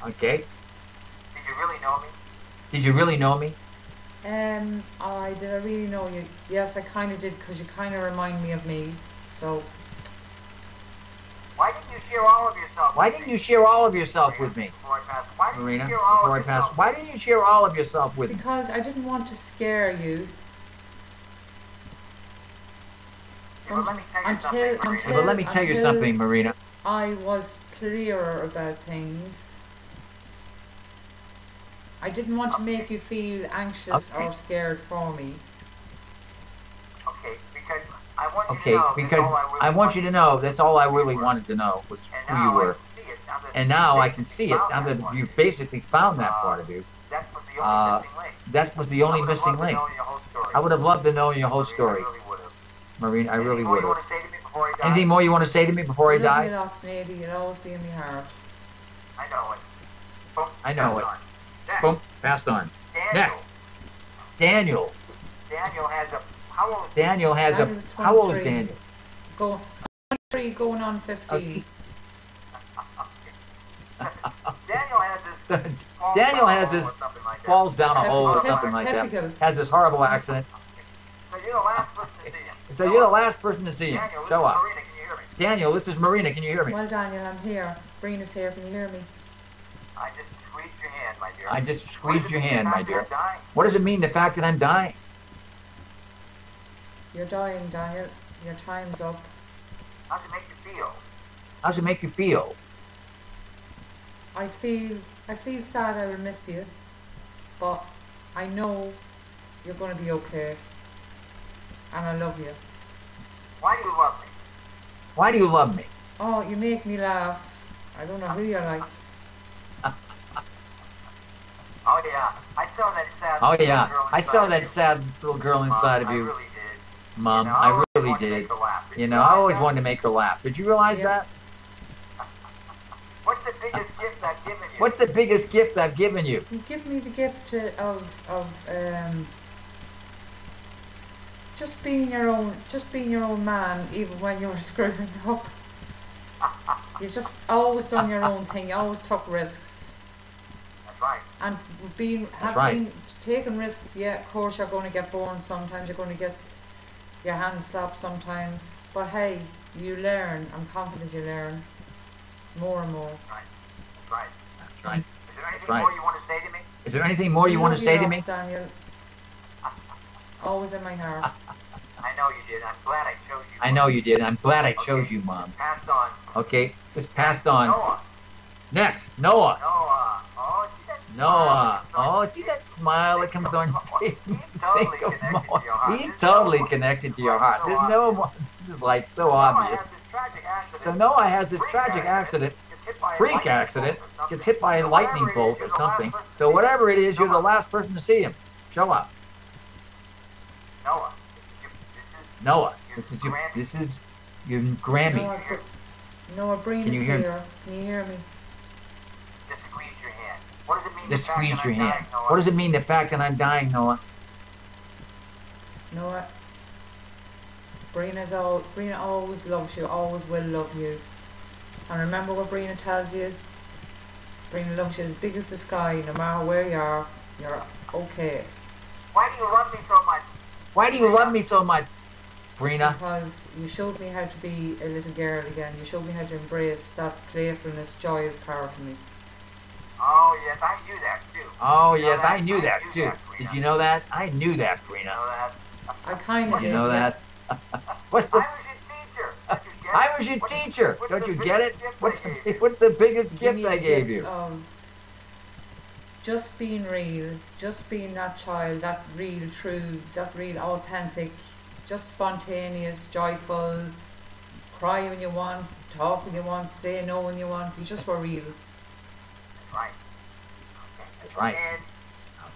Okay. Did you really know me? Did you really know me?
Did I really know you? Yes, I kind of did, because you kind of remind me of me. So.
Why did you share all of yourself? Why didn't you share all of yourself with me? Before I pass. Why didn't you share all of yourself? Why didn't you share all of yourself with me?
Because I didn't want to scare you.
But let me tell you something, Marina.
I was clearer about things. I didn't want to make you feel anxious or scared for me.
Okay, because I want you to know that's all I really wanted to know was who you were. And now I can see it. Now that you've basically found that part of you. That was the only missing link. I would have loved to know your whole story. Marina, I really would have. Anything more you want to say to me before I die?
You'll always be in my heart.
I know it. Boom. I know it. Boom. Passed on. Next. Daniel. Daniel has a. How old is Daniel?
23 going on 15.
Okay. Daniel has this falls down a hole or something like that. Has this horrible accident. So you're the last person to see him. Show up. Marina, can you hear me? Daniel, this is Marina. Can you hear me?
Well, Daniel, I'm here. Brina's here. Can you hear me?
I just squeezed your hand, my dear. What does it mean, the fact that I'm dying?
You're dying, Daniel. Your time's up.
How does it make you feel?
I feel sad I will miss you, but I know you're going to be okay. And I love you.
Why do you love me?
Oh, you make me laugh. I don't know who you're like.
Oh yeah, I saw that sad little girl inside of you. Really did. Mom, I really did. You know, I always wanted to make her laugh. Did you realize that? What's the biggest gift I've given you? What's the biggest gift I've given you?
You give me the gift of just being your own man, even when you're screwing up. You just always done your own thing. You always took risks.
That's right.
And taking risks. Yeah, of course you're going to get burned sometimes. You're going to get your hand slapped sometimes. But hey, you learn. I'm confident you learn more and more.
That's right. Is there anything more you want to say to me? Is there anything more you want to say to me?
Daniel. Always in my heart.
I know you did. I'm glad I chose you, Mom. Passed on. Okay, just passed on. Noah. Next, Noah. Noah. Oh, see that smile that comes on your face? He's totally connected to your heart. There's no more. This is like so obvious. So Noah has this tragic accident, freak accident, gets hit by a lightning bolt or something. So whatever it is, you're the last person to see him. Show up. Noah, this is your Grammy.
Noah, Brina's here. Can you hear me?
Just squeeze your hand. What does it mean? Just squeeze your hand. What does it mean, the fact that I'm dying, Noah?
Noah, Brina always loves you, always will love you. And remember what Brina tells you? Brina loves you as big as the sky, no matter where you are, you're okay. Why do you love me so much? Brina? Because you showed me how to be a little girl again. You showed me how to embrace that playfulness, joyous part of me.
Oh, yes, I knew that too. Did you know that? I knew that, Brina.
I kind of did.
You know that? I was your teacher. Don't you get it? What's the biggest gift I gave you?
Just being real, just being that child, that real true, that real authentic, just spontaneous, joyful, cry when you want, talk when you want, say no when you want. You just were real.
That's right.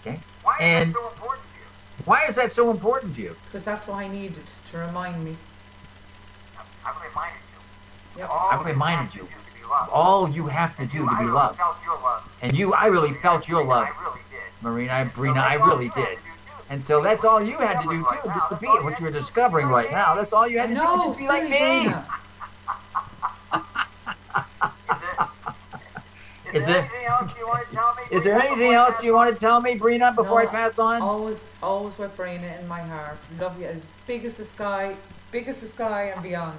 Okay. Why is that so important to you?
Because that's what I needed to remind me.
I've reminded you.
Yep.
I've reminded you. All you have to do to be loved. And I really felt your love. Marina, Brina, I really did. And so that's all you had to do too, just to be what you're discovering right now. That's all you had to do, just be like me. Is there anything else you want to tell me? Is there anything else you want to tell me, Brina, before I pass on?
Always with Brina in my heart. Love you as big as the sky and beyond.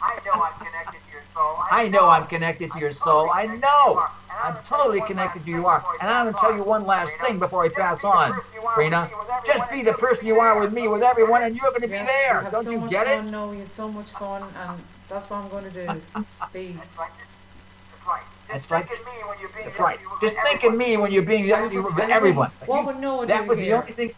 I know I'm connected to your I know I'm connected to your soul. I know. I'm totally connected to you are. And I'm going to tell you one last thing before I pass on, Rena. Just be the person you are with me, with everyone, and you're going to be there. Don't you get it?
No, we had so much fun, and that's what I'm going to do. Be.
That's right. That's right. Just think of me when you're being with everyone.
What would Noah do?
That was the only thing.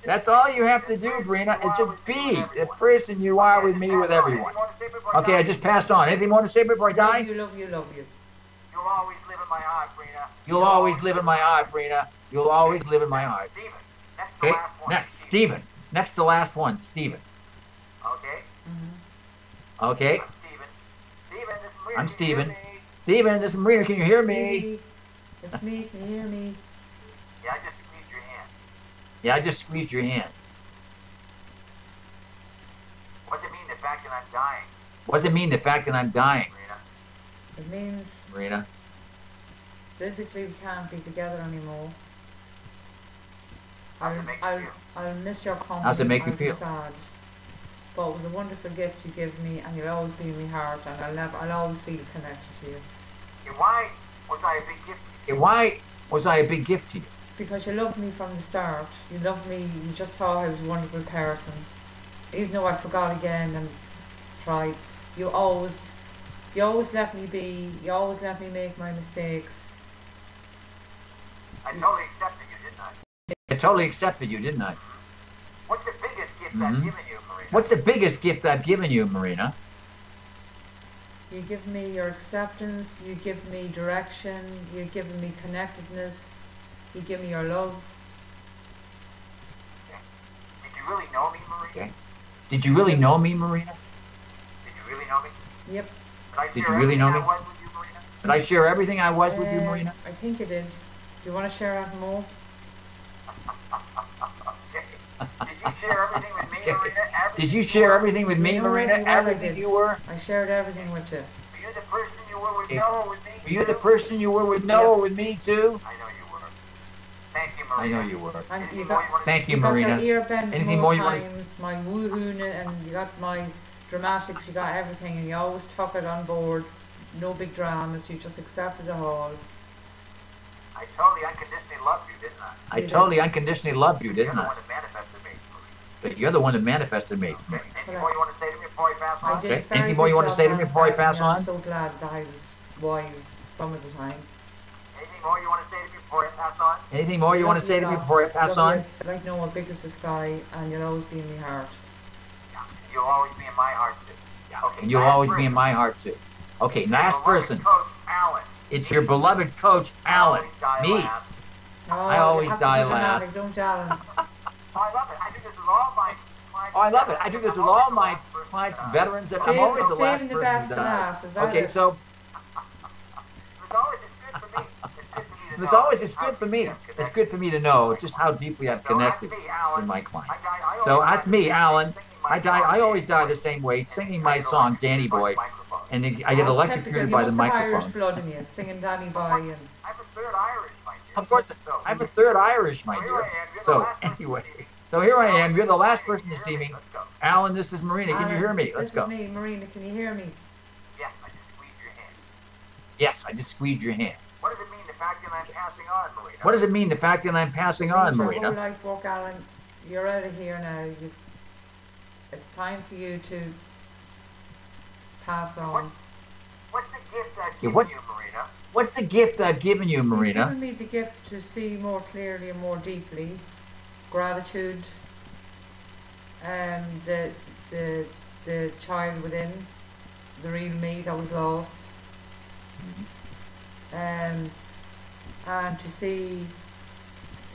That's all you have to do, Verena. It's just be the person you are with me, with everyone. Okay, I just passed on. Anything more to say before I die?
Love you.
You'll always live in my heart, Verena.
You'll always live in my heart, Verena. You'll always live in my heart. Okay, next, Stephen. Next to last one, Stephen.
Okay.
Okay.
I'm Stephen.
Stephen, this is Marina. Can you hear me?
It's me. Can you hear me?
Yeah, I just squeezed your hand.
Yeah, I just squeezed your hand.
What does it mean, the fact that I'm dying?
What does it mean, the fact that I'm dying?
Marina.
It means
Marina.
physically we can't be together anymore.
How's it make you feel?
I'll miss your company.
How's it make you
I'll be
feel?
sad. But it was a wonderful gift you give me, and you'll always be in my heart, and I'll always feel connected to you.
Why was I a big gift to you?
Why was I a big gift to you?
Because you loved me from the start. You loved me. You just thought I was a wonderful person, even though I forgot again and tried. You always let me be. You always let me make my mistakes.
I totally accepted you, didn't I?
I totally accepted you, didn't I?
What's the biggest gift I've given you, Marina?
What's the biggest gift I've given you, Marina?
You give me your acceptance. You give me direction. You give me connectedness. You give me your love.
Okay. Did you really know me, Marina?
Okay. Did you really know me, Marina?
Did you really know me?
Yep.
Did you really know me?
I was with you, Marina?
Did I share everything I was with you, Marina?
I think you did. Do you want to share that more?
Okay. Did you share everything with me, Marina?
Did you share everything with me,
You know
Marina?
everything I
Everything
did.
you were?
I shared everything with you.
Were you the person you were with Noah with me?
Were you the person you were with Noah with me, too?
I know you were. Thank you,
I
Marina.
know you were.
And
Anything
you
more
got,
you want to
Thank
say?
you,
you got
Marina.
your ear bent
Anything
more
more you wanna
times, my woohoo, and you got my dramatics, you got everything, and you always took it on board. No big dramas, you just accepted it all.
I totally unconditionally loved you, didn't I?
I totally unconditionally loved you,
You're
didn't
the
I?
one that manifested me.
But you're the one that manifested me.
Okay. Anything more you want to say to me before I pass on?
I did
Okay.
a very
Anything more
good
you want to
job
say to me before I pass
manifesting you.
on?
I'm so glad that I was wise some of the time.
Anything more you want to say to me before I pass on?
Anything more you want to say to me before I pass
Love
on?
you. Like Noah, big as the sky, and you'll always be in my heart.
Yeah. You'll always be in my heart, too. Yeah. Okay.
And you'll
last
always be in
person.
my heart, too. Okay,
It's
last
your beloved
person.
Coach Allen.
It's your beloved coach, Allen.
Always die
Me.
last.
No,
I always
you have to
die
be dramatic,
last.
Don't Alan.
Oh, I love it. I do this with all my clients.
Oh, I love it. I do this with all my clients, veterans, and I'm always the last
Saving the
person
best
who
for last,
dies.
is that
Okay,
it?
so
It's always it's good for me.
it's good for me. It's good for me to know just how deeply I've connected with my clients. So that's me, Alan. I always die the same way, singing my song, Danny Boy, and I get electrocuted by the
You must have Irish
microphone.
blood in you, singing Danny Boy. And
I'm a third Irish, my dear.
Of course, I'm a third Irish, my dear. So anyway, so here I am. You're the last person to see me. Alan, this is Marina. Can you hear me? Let's go.
This is me, Marina. Can you hear me?
Yes, I just squeezed your hand.
Yes, I just squeezed your hand.
What does it mean, the fact that I'm passing on, Marina?
What does it mean, the fact that I'm passing on,
Your whole
Marina?
life work, Alan. You're out of here now. It's time for you to pass on.
What's the gift I've
Yeah,
given
what's-
you, Marina?
What's the gift I've given you,
You've
Marina?
given me the gift to see more clearly and more deeply. Gratitude. The child within, the real me that was lost. And to see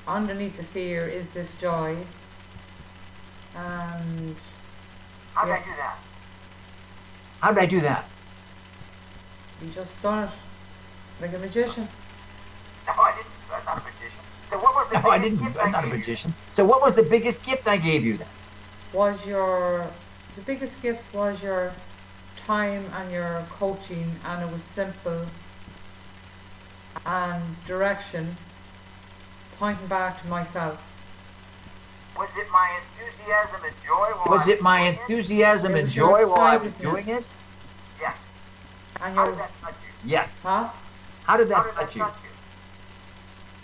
underneath the fear is this joy. And
How did I
Yeah.
do that?
How did I do that?
you just done it like a magician.
No, I didn't. I'm not a magician. So what was the
No, I
biggest
didn't.
gift
I'm not a
gave you?
magician. So what was the biggest gift I gave you then?
The biggest gift was your time and your coaching, and it was simple and direction, pointing back to myself.
Was it my enthusiasm and joy while
Was it my
doing it?
enthusiasm
It
and
was your
joy while I was doing
excitedness.
it?
Yes.
And
How
your,
did that touch you?
Yes.
huh?
How did
How
that
did
touch you?
touch you?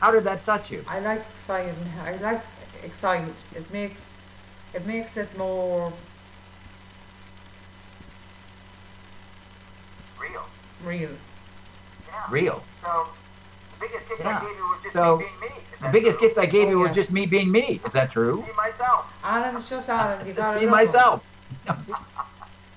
How did that touch you?
I like excited. I like excited. It makes it more
Real.
real.
Yeah.
Real.
So, the biggest gift
Yeah.
I gave you was just
So,
me being me. Is
The
that
biggest
true?
gift I gave you was
yes.
just me being me. Is that true?
Be myself.
Alan's just Alan. You
Just
gotta
be
love him.
myself.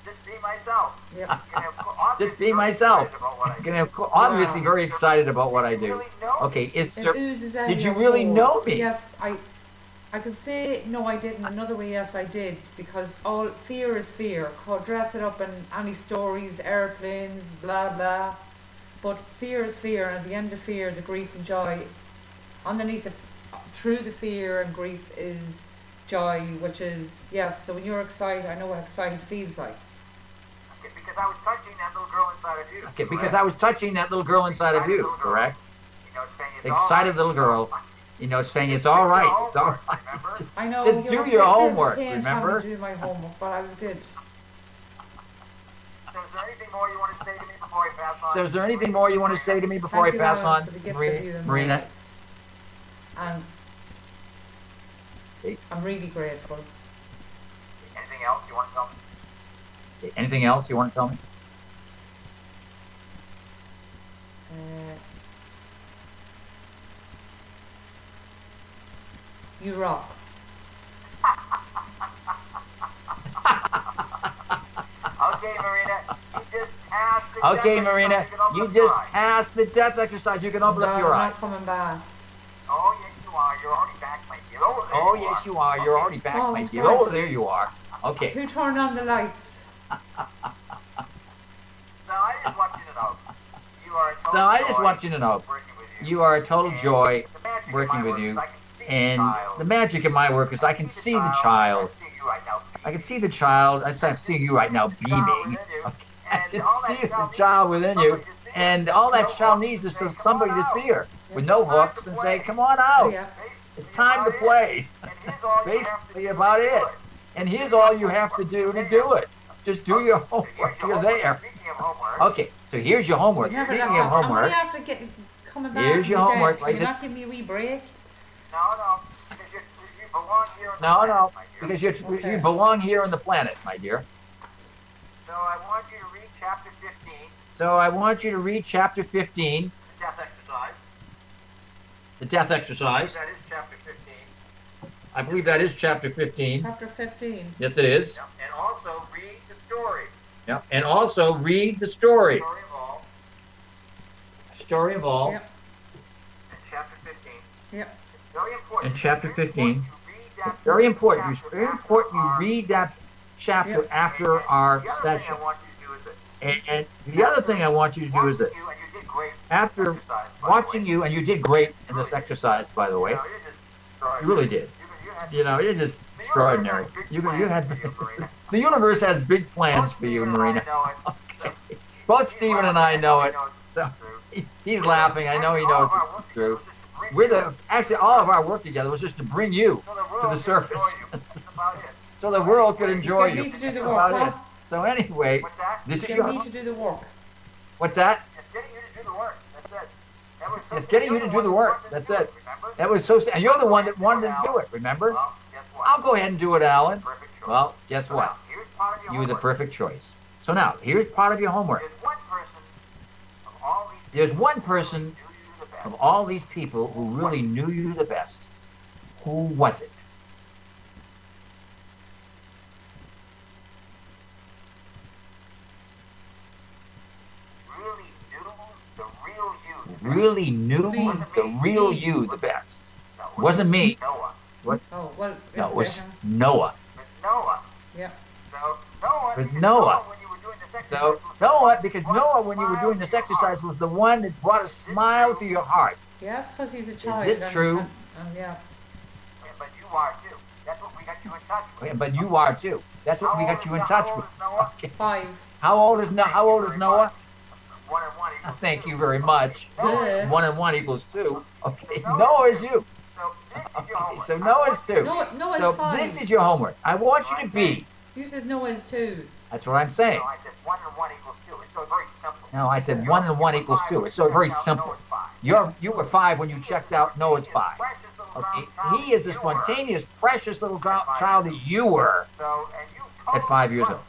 Just be myself.
Yep.
And obviously
Just be
very
myself.
excited about what I do.
And obviously
Wow.
very excited about what I
You
do.
really know me.
Okay, is
It
there,
oozes out
did you
your
really know
pores.
me?
Yes, I could say no, I didn't. Another way, yes, I did, because all fear is fear. Dress it up in any stories, airplanes, blah blah. But fear is fear, and at the end of fear, the grief and joy. Underneath through the fear and grief is joy, which is yes. So when you're excited, I know what excited feels like.
Okay, because I was touching that little girl inside of you.
Okay, because I was touching that little girl inside of you, correct?
You know, saying it's
Excited
all
little girl,
right.
saying it's all right, it's all right.
Remember?
I know.
Just
you
do
were
your
a bit of a
homework,
pain having
remember?
to do my homework, but I was good.
So is there anything more you want to say to me before I pass on?
So is there anything more you want to say to me before
Thank
I
you,
pass
Alan,
on,
for the gift of
Marina?
you in my
Marina?
life. And
Okay.
I'm really grateful.
Anything else you want to tell me?
Anything else you want to tell me?
You rock.
Okay, Marina, you just passed the
Okay,
death
Marina,
exercise. can open
you
up
just
your eyes.
passed the death exercise. You can open up your
I'm
eyes.
not coming back.
Oh, yes, you are. You're already back, my dear. Oh, there
Oh,
you
yes,
are.
you are. You're already back,
Oh,
my
it's
dear.
fine.
Oh, there you are. Okay.
Who turned on the lights?
So I just want you to know, you are a total
So I just
joy
want you to know,
working with you.
you are a total
And
joy
the magic in
working
my
with
work
you.
is I can see the
And
child.
the magic in my work is I can see the child.
I can see you right now.
I can see the child. I'm seeing you right now beaming. Okay. I can see the child within you. And all that child needs is somebody to see her with no hooks and say, come on out.
Yeah.
It's time to play.
And here's all you have to
Basically
do
about
to do
it. And here's all you have to do to do it. Just do your
Here's
homework.
your
You're
homework.
there.
Speaking of homework,
Okay, so here's your homework.
Never
Speaking
let
of
I'm gonna
homework,
have to get coming back.
here's
from
your
the dead.
homework,
Can
like
you
this.
not give me a wee break?
no, because you belong here on the
no,
planet,
no,
my dear.
because you
Okay.
belong here on the planet, my dear.
So I want you to read chapter 15,
So I want you to read chapter 15,
the death exercise.
the death exercise.
That is chapter 15.
I believe that is chapter 15.
Chapter 15.
Yes, it is.
Yep. And also read the story.
Yeah. And also read the story.
Story of all.
Story of all.
Yep.
In chapter 15.
Yep.
It's very important.
In chapter 15.
It's
Very important. It's very important you read that chapter
Yep.
after our
The other
session.
thing I want you to do is this.
And the other thing I want you to do is this.
Watching you, and you did great
After
exercise, by the
watching
way.
you, and you did great in this exercise, by the way.
You know, you're just extraordinary.
You really did.
You had-
You know, you're just
the universe
extraordinary.
has big
You
plans
had
for you, Marina.
the universe has big plans
Both
for you,
Stephen and I
Marina.
know it. So,
Both Stephen and I know it.
knows
So
it's true.
he's laughing. I know he knows this is true. Actually all of our work together was just to bring you to the surface, so the world could enjoy
Get
you.
me to do the
That's
work,
about it.
huh?
So anyway,
What's that?
this is
Get
your.
me to do the work.
What's that?
It's getting you to do the work. That's it. That was so
It's getting you to do the work. That's it.
Remember?
That was so. And you're the one that wanted to do it. Remember?
Well, guess what?
I'll go ahead and do it, Alan.
Perfect choice.
Well, guess
So
what?
now, here's part of your
You were the
homework.
perfect choice. So now, here's part of your homework.
There's one person of all these
There's
people
one person
who knew you the best.
of all these people who really knew you the best. Who was it?
Really knew the real you.
Really knew the real you the best.
No, it
Wasn't me.
Noah.
Oh, well.
No, it was
him.
Noah.
With Noah.
Yeah.
So Noah.
With
because
Noah.
when you were doing this exercise
So
was the
Noah,
one
because
who brought
Noah,
a
when you were
smile
doing
to
this
your
exercise,
heart.
was the one that brought a smile to your heart.
Yes, because he's a child.
it true?
And yeah.
Yeah, but you are too. That's what we got you in touch with.
Yeah, but you are too. That's what we got you in touch with. Okay.
5.
How old is Noah? How old is Noah?
1 and 1 equals
Thank
2.
you very much.
Noah-
Duh.
1 and 1 equals 2. Okay, Noah is you.
So this is your homework.
So Noah's 2.
Noah's
so
5.
this is your homework. I want you to be.
You says Noah's 2.
That's what I'm saying.
No, I said 1 and 1 equals 2. It's so very simple.
No, I said 1 and 1 equals 2. It's so very simple. You were 5 when you checked out. Noah's 5. Okay. He is the spontaneous, precious little child that you were at 5 years old.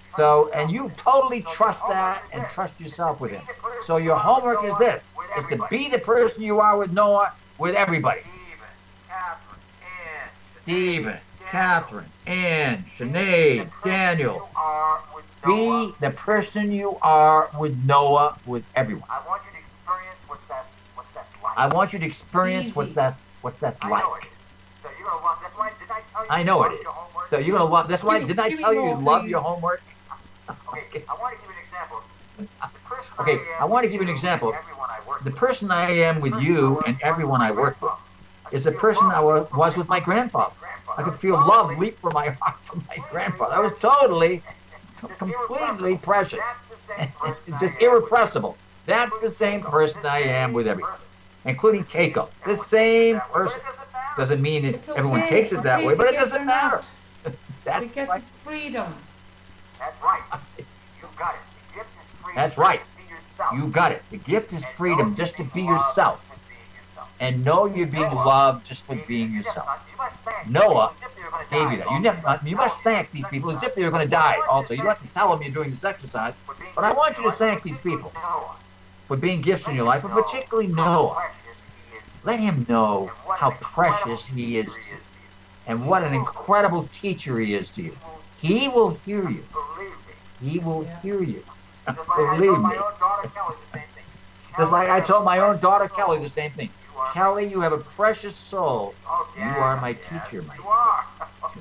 So, and you totally trust that and trust yourself with him. So your homework is this, is to be the person you are with Noah, with everybody. Stephen, Catherine, Ann, Sinead, Daniel. Be the person you are with Noah, with everyone.
I want you to experience what's that's like.
I want you to experience what's that's like.
So you're gonna love. That's why did I tell you?
I know it is. So you're gonna love. That's why didn't I tell you you love your homework?
Okay, I want to give you an example.
Okay, I want to give you an example. The person I am with you and everyone I work with is the person I was with my grandfather. I could feel love leap from my heart to my grandfather. That was totally, completely precious. It's just irrepressible. That's the same person I am with everyone, including Keiko. The same person. Doesn't mean that everyone takes it that way, but it doesn't matter.
They get the freedom.
That's right. You got it. The gift is freedom.
That's right.
To be yourself.
You got it. The gift is freedom just to be yourself. And know you're being loved just for being yourself. Noah gave you that. You must thank these people as if they were going to die also. You don't have to tell them you're doing this exercise. But I want you to thank these people for being gifts in your life, but particularly Noah. Let him know how precious he is to you and what an incredible teacher he is to you. He will hear you. He will hear you. Believe me. Just like I told my own daughter Kelly the same thing. Kelly, you have a precious soul. You are my teacher, my dear.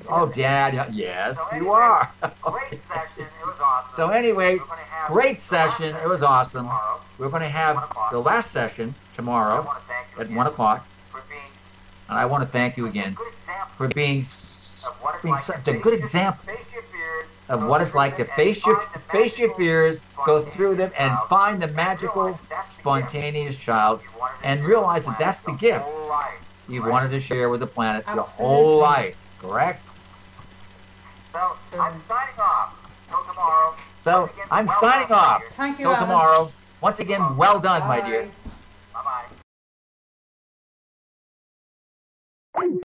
Oh, Dad, yes, you are.
Great session. It was awesome.
So anyway, great session. It was awesome. We're going to have the last session tomorrow at 1 o'clock. And I want to thank you again for being such a good example of what it's like to face your fears, go through them, and find the magical, spontaneous child, and realize that that's the gift you wanted to share with the planet your whole life. Correct?
So I'm signing off. Till tomorrow.
So I'm signing off.
Thank you,
Till
Alan.
tomorrow. Once again, well done, my dear.
Bye.